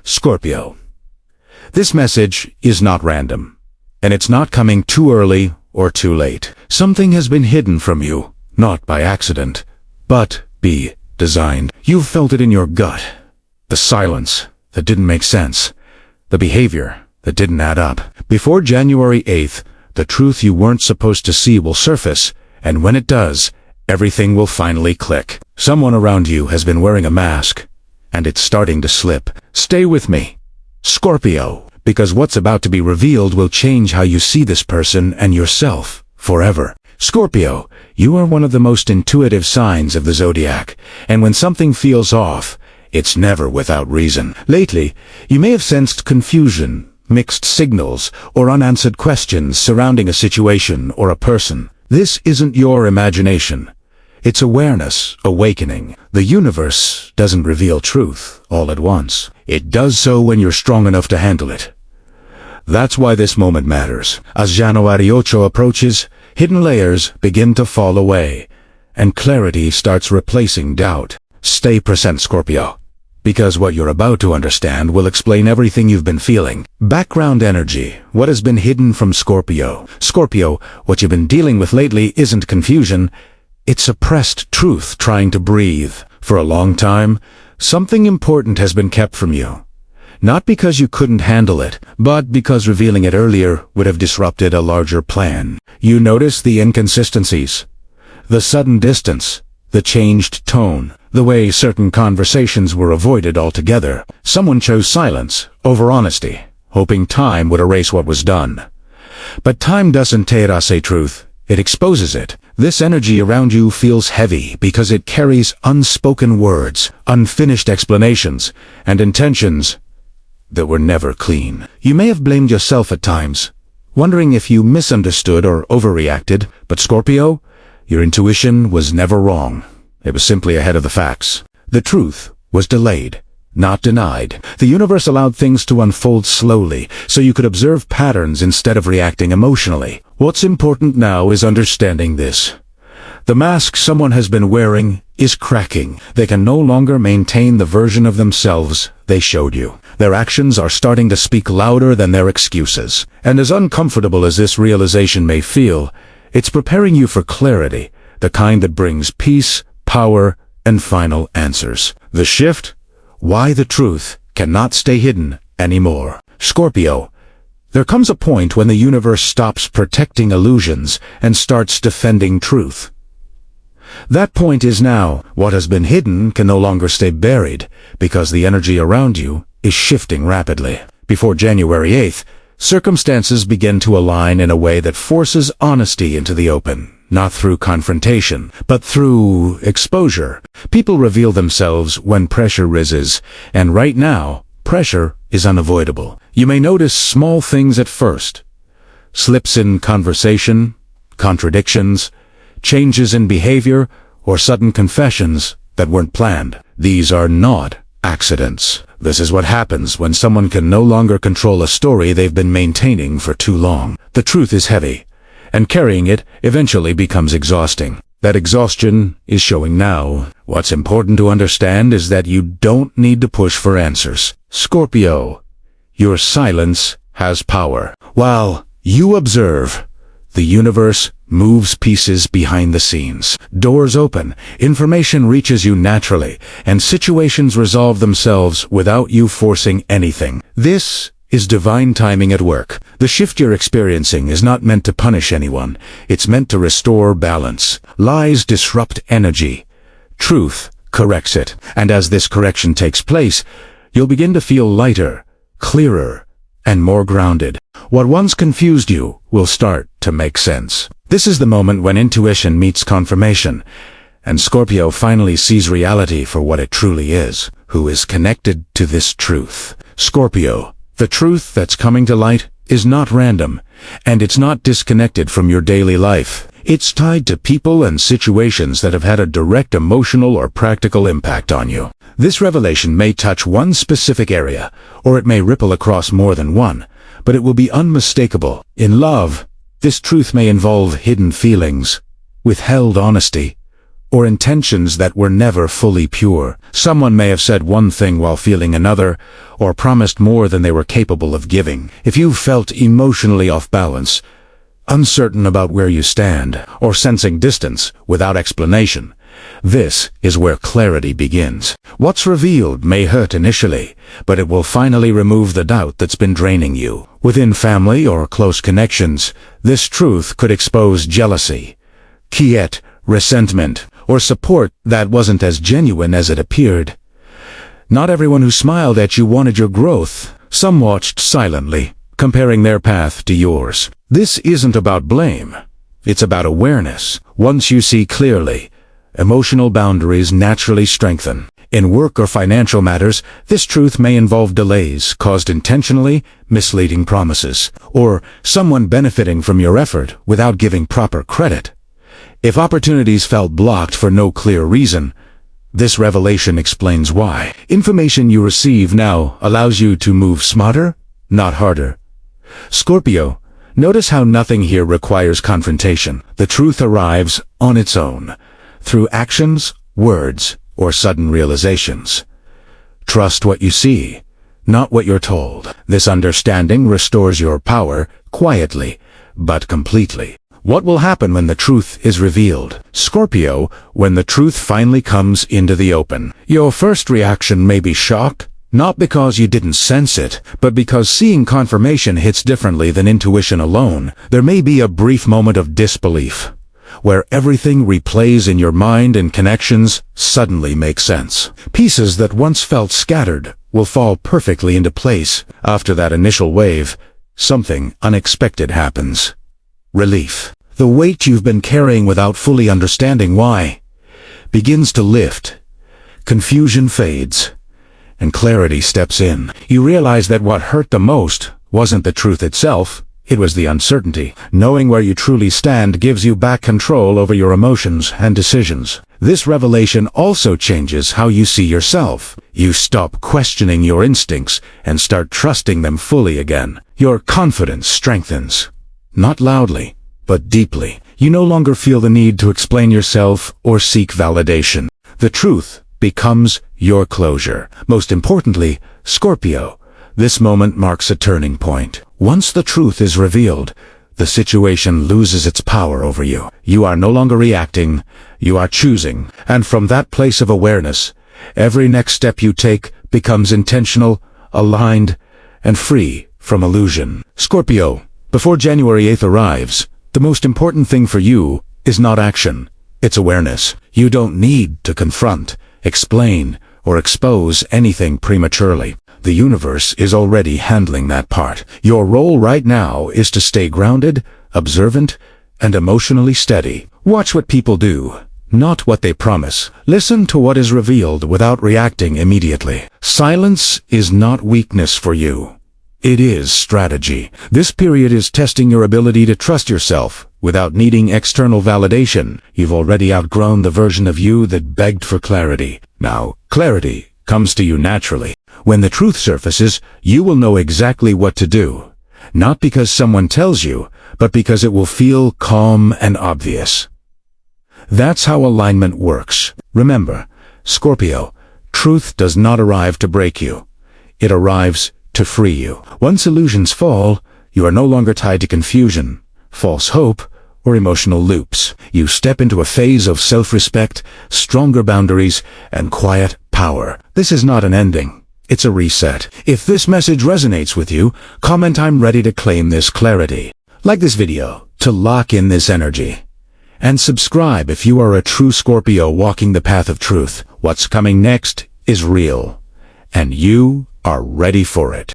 Scorpio. This message is not random, and it's not coming too early or too late. Something has been hidden from you, not by accident, but by design. You've felt it in your gut. The silence that didn't make sense. The behavior that didn't add up. Before January 8th, the truth you weren't supposed to see will surface, and when it does, everything will finally click. Someone around you has been wearing a mask, and it's starting to slip. Stay with me, Scorpio, because what's about to be revealed will change how you see this person and yourself forever. Scorpio, you are one of the most intuitive signs of the Zodiac, and when something feels off, it's never without reason. Lately, you may have sensed confusion, mixed signals, or unanswered questions surrounding a situation or a person. This isn't your imagination. It's awareness awakening. The universe doesn't reveal truth all at once. It does so when you're strong enough to handle it. That's why this moment matters. As January 8 approaches, hidden layers begin to fall away, and clarity starts replacing doubt. Stay present, Scorpio, because what you're about to understand will explain everything you've been feeling. Background energy, what has been hidden from Scorpio. Scorpio, what you've been dealing with lately isn't confusion, it's suppressed truth trying to breathe. For a long time, something important has been kept from you. Not because you couldn't handle it, but because revealing it earlier would have disrupted a larger plan. You notice the inconsistencies, the sudden distance, the changed tone, the way certain conversations were avoided altogether. Someone chose silence over honesty, hoping time would erase what was done. But time doesn't terrace truth, it exposes it. This energy around you feels heavy because it carries unspoken words, unfinished explanations, and intentions that were never clean. You may have blamed yourself at times, wondering if you misunderstood or overreacted, but Scorpio, your intuition was never wrong. It was simply ahead of the facts. The truth was delayed, not denied. The universe allowed things to unfold slowly, so you could observe patterns instead of reacting emotionally. What's important now is understanding this. The mask someone has been wearing is cracking. They can no longer maintain the version of themselves they showed you. Their actions are starting to speak louder than their excuses. And as uncomfortable as this realization may feel, it's preparing you for clarity, the kind that brings peace, power, and final answers. The shift? Why the truth cannot stay hidden anymore. Scorpio, there comes a point when the universe stops protecting illusions and starts defending truth. That point is now. What has been hidden can no longer stay buried, because the energy around you is shifting rapidly. Before January 8th, circumstances begin to align in a way that forces honesty into the open. Not through confrontation, but through exposure. People reveal themselves when pressure rises, and right now, pressure is unavoidable. You may notice small things at first. Slips in conversation, contradictions, changes in behavior, or sudden confessions that weren't planned. These are not accidents. This is what happens when someone can no longer control a story they've been maintaining for too long. The truth is heavy, and carrying it eventually becomes exhausting. That exhaustion is showing now. What's important to understand is that you don't need to push for answers. Scorpio, your silence has power. While you observe, the universe moves pieces behind the scenes. Doors open, information reaches you naturally, and situations resolve themselves without you forcing anything. This is divine timing at work. The shift you're experiencing is not meant to punish anyone. It's meant to restore balance. Lies disrupt energy. Truth corrects it. And as this correction takes place, you'll begin to feel lighter, clearer, and more grounded. What once confused you will start to make sense. This is the moment when intuition meets confirmation, and Scorpio finally sees reality for what it truly is, who is connected to this truth. Scorpio, the truth that's coming to light is not random, and it's not disconnected from your daily life. It's tied to people and situations that have had a direct emotional or practical impact on you. This revelation may touch one specific area, or it may ripple across more than one, but it will be unmistakable. In love, this truth may involve hidden feelings, withheld honesty, or intentions that were never fully pure. Someone may have said one thing while feeling another, or promised more than they were capable of giving. If you felt emotionally off balance, uncertain about where you stand, or sensing distance without explanation, this is where clarity begins. What's revealed may hurt initially, but it will finally remove the doubt that's been draining you. Within family or close connections, this truth could expose jealousy, quiet, resentment, or support that wasn't as genuine as it appeared. Not everyone who smiled at you wanted your growth. Some watched silently, comparing their path to yours. This isn't about blame. It's about awareness. Once you see clearly, emotional boundaries naturally strengthen. In work or financial matters, this truth may involve delays caused intentionally, misleading promises, or someone benefiting from your effort without giving proper credit. If opportunities felt blocked for no clear reason, this revelation explains why. Information you receive now allows you to move smarter, not harder. Scorpio, notice how nothing here requires confrontation. The truth arrives on its own, through actions, words, or sudden realizations. Trust what you see, not what you're told. This understanding restores your power quietly, but completely. What will happen when the truth is revealed? Scorpio, when the truth finally comes into the open, your first reaction may be shock, not because you didn't sense it, but because seeing confirmation hits differently than intuition alone. There may be a brief moment of disbelief, where everything replays in your mind and connections suddenly make sense. Pieces that once felt scattered will fall perfectly into place. After that initial wave, something unexpected happens. Relief. The weight you've been carrying without fully understanding why begins to lift. Confusion fades, and clarity steps in. You realize that what hurt the most wasn't the truth itself, it was the uncertainty. Knowing where you truly stand gives you back control over your emotions and decisions. This revelation also changes how you see yourself. You stop questioning your instincts and start trusting them fully again. Your confidence strengthens. Not loudly, but deeply. You no longer feel the need to explain yourself or seek validation. The truth becomes your closure. Most importantly, Scorpio, this moment marks a turning point. Once the truth is revealed, the situation loses its power over you. You are no longer reacting, you are choosing. And from that place of awareness, every next step you take becomes intentional, aligned, and free from illusion. Scorpio, before January 8th arrives, the most important thing for you is not action, it's awareness. You don't need to confront, explain, or expose anything prematurely. The universe is already handling that part. Your role right now is to stay grounded, observant, and emotionally steady. Watch what people do, not what they promise. Listen to what is revealed without reacting immediately. Silence is not weakness for you. It is strategy. This period is testing your ability to trust yourself without needing external validation. You've already outgrown the version of you that begged for clarity. Now, clarity comes to you naturally. When the truth surfaces, you will know exactly what to do. Not because someone tells you, but because it will feel calm and obvious. That's how alignment works. Remember, Scorpio, truth does not arrive to break you. It arrives to free you. Once illusions fall, you are no longer tied to confusion, false hope, or emotional loops. You step into a phase of self-respect, stronger boundaries, and quiet power. This is not an ending. It's a reset. If this message resonates with you, comment "I'm ready to claim this clarity." Like this video to lock in this energy. And subscribe if you are a true Scorpio walking the path of truth. What's coming next is real, and you are ready for it.